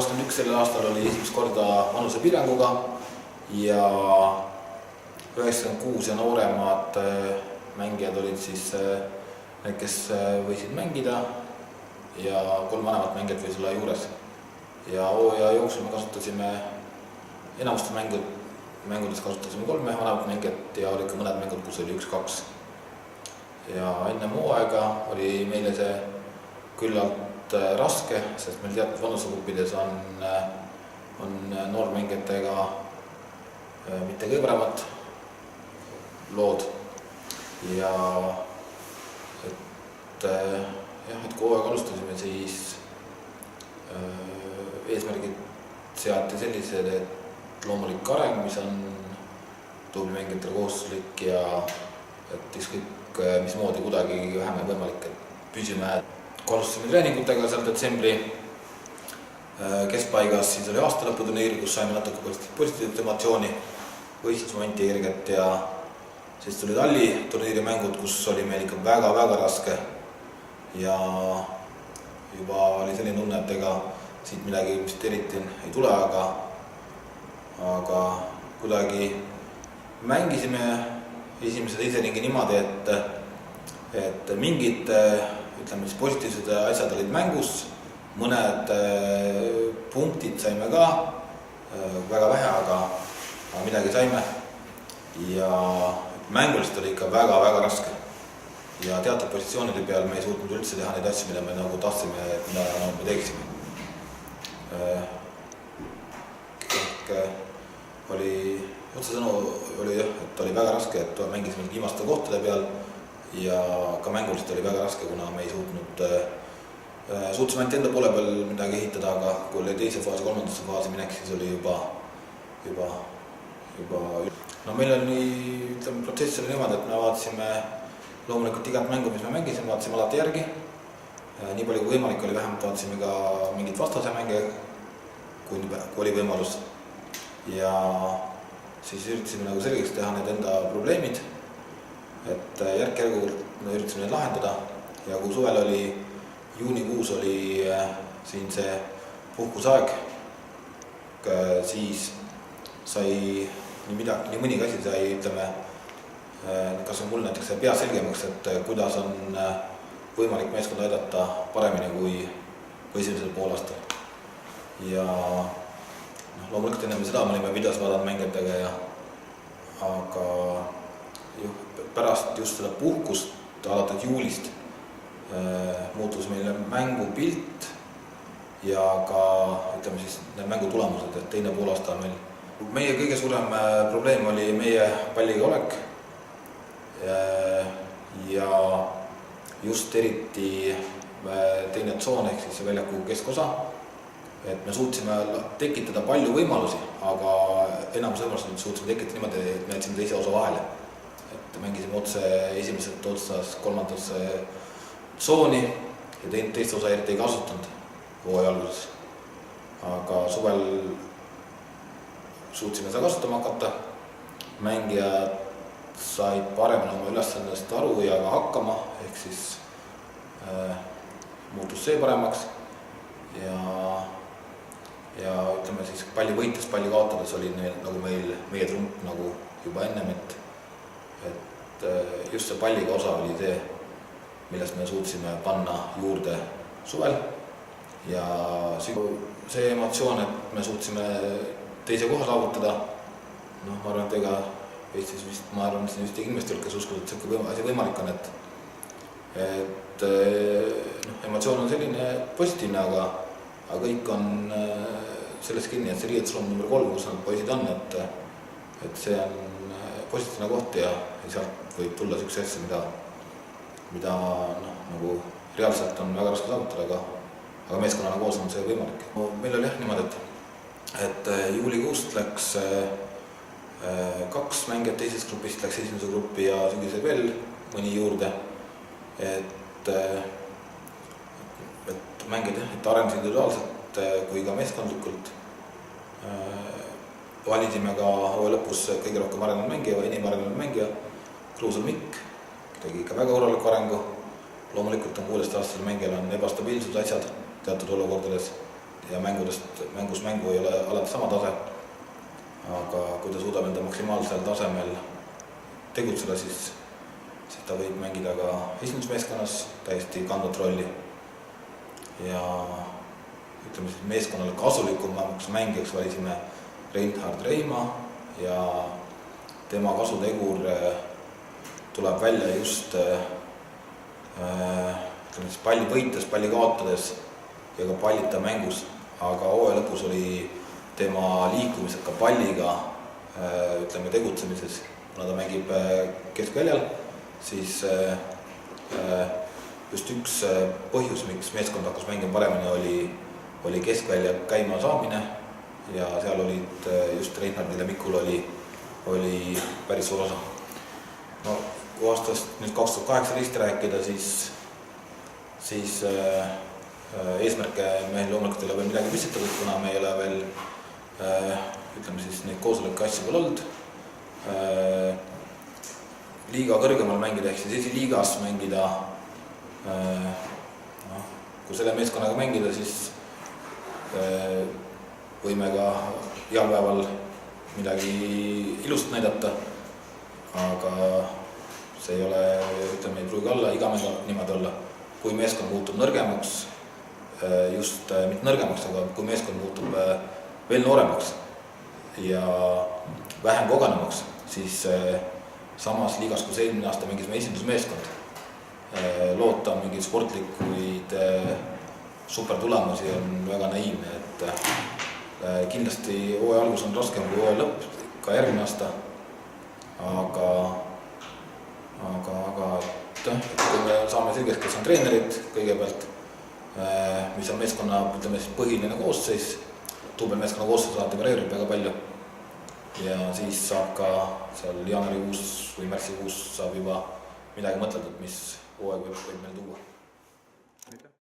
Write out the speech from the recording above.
21 sellel aastal oli esimest korda vanusepiiranguga ja 96 ja nooremad mängijad olid siis need, kes võisid mängida ja 3 vanemat mängijat võis olla juures. Ja hooaja jooksul me kasutasime enamustel mängudes kasutasime 3 vanemat mängijat ja oli ka mõned mängud, kus oli 1-2. Ja enne hooaega oli meile see küllalt raske, sest meil teatud vanusegruppides on noormängijatega mitte kõige paremad lood. Ja et kui hooaega alustasime, siis eesmärgid seati sellised, et loomulik areng, mis on tubli mängijatele kohustuslik ja et ükskõik mismoodi kuidagi vähem võimalik, et püsime. Kui alustasime treeningutega seal detsembri keskpaigas, siis oli aastalõputurniir, kus saime natuke positiivset emotsiooni, võistlusmomenti kerget ja siis tuli talli turniiri mängud, kus oli meil ikka väga-väga raske ja juba oli selline tunne, et ega siit midagi vist eriti ei tule, aga kuidagi mängisime esimese teise ringi niimoodi, et mingid positiivsed asjad olid mängus, mõned punktid saime ka, väga vähe, aga midagi saime ja mängulist oli ikka väga-väga raske ja teatud positsioonide peal me ei suutnud üldse teha neid asju, mida me nagu tahtsime, et mida me teeksime. Oli otsesõnu, et oli väga raske, et mängisime viimaste kohtade peal ja ka mängulist oli väga raske, kuna me ei suutsime ainult enda poole peal midagi ehitada, aga kui oli teise faasi, kolmandasse faasi minek, siis oli juba no meil oli, protsess oli niimoodi, et me vaatasime loomulikult igat mängu, mis me mängisime, vaatasime alati järgi. Nii palju kui võimalik oli, vähemalt vaatasime ka mingit vastase mänge, kui oli võimalus. Ja siis üritasime nagu selgeks teha need enda probleemid, et järk-järgult me üritasime neid lahendada ja kui suvel oli, juunikuus oli siin see puhkusaeg, siis sai nii mõnigi asi sai, kas on mul näiteks pea selgemaks, et kuidas on võimalik meeskonda aidata paremini kui esimesel poolaastal. Ja loomulikult enne seda me olime videos vaadanud mängijatega, aga pärast just seda puhkust alates juulist muutus meile mängupilt ja ka need mängutulemused, et teine poolaasta on meil. Meie kõige suurem probleem oli meie palliga olek ja just eriti teine tsoon ehk siis väljaku keskosa, et me suutsime tekitada palju võimalusi, aga enamus võimalusi suutsime tekitada niimoodi, et me jätsime teise osa vahele. Et mängisime otse esimeselt otsas kolmandasse tsooni ja teist osa eriti ei kasutanud hooaja alguses, aga suvel suutsime seda kasutama hakata, mängijad said paremini oma ülesandest aru ja ka hakkama, ehk siis muutus see paremaks ja ütleme siis palli võites, palli kaotades oli nagu meie trump nagu juba ennem, et just see palliga osa oli see, millest me suutsime panna juurde suvel ja see emotsioon, et me suutsime teise koha saavutada, ma arvan, et ega Eestis vist, ma arvan, et siin vist inimestel, kes uskuvad, et see asi võimalik on, et emotsioon on selline positiivne, aga kõik on sellest kinni, et see riietusruum number 3, kus nad poisid on, et see on positiivne koht ja sealt võib tulla selline asja, mida nagu reaalselt on väga raske saavutada, aga meeskonnana koos on see võimalik. Meil oli niimoodi, et juulikuust läks 2 mängijat teisest grupist, läks esimese gruppi ja sügisel veel mõni juurde, et mängijad arenesid individuaalselt kui ka meeskondlikult. Valisime ka hooaja lõpus kõige rohkem arenenud mängija, enim arenenud mängija, Kruusel Mikk, tegi ikka väga korraliku arengu. Loomulikult on 16-aastasel mängijal on ebastabiilsud asjad teatud olukordades ja mängus mängu ei ole alati sama tase, aga kui ta suudab enda maksimaalsel tasemel tegutseda, siis ta võib mängida ka esindusmeeskonnas täiesti kandvat rolli. Ja ütleme siis meeskonnale kasulikumaks mängijaks valisime Reinhard Reimaa ja tema kasutegur tuleb välja just palli võites, palli kaotades ja ka pallita mängus, aga hooaja lõpus oli tema liikumised ka palliga tegutsemises, kuna ta mängib keskväljal, siis just üks põhjus, miks meeskond hakkas mängima paremini, oli keskvälja käima saamine ja seal olid just Reinhardil ja Mikul oli päris suur osa. No, kui aastast nüüd 2018 rääkida, siis eesmärke meil loomulikult ei ole veel midagi püstitatud, kuna me ei ole veel neid koosoleku asju veel olnud. Liiga kõrgemal mängida, ehk siis esiliigas mängida, kui selle meeskonnaga mängida, siis võime ka heal päeval midagi ilust näidata, aga see ei ole, ei pruugi olla iga mängu niimoodi olla. Kui meeskond muutub nõrgemaks, just mitte nõrgemaks, aga kui meeskond muutub veel nooremaks ja vähem kogenemaks, siis samas liigas, kus eelmine aasta mängisime esindusmeeskond, loota mingeid sportlikuid supertulemusi on väga naiivne, et kindlasti hooaja algus on raskem kui hooaja lõpp, ka järgmine aasta, aga kui me saame selgeks, kes on treenerid kõigepealt, mis on meeskonna põhiline koosseis, duubelmeeskonna koosseis alati varieerub väga palju ja siis saab ka seal jaanuarikuus või märtsikuus saab juba midagi mõtletud, mis hooaeg võib meil tuua.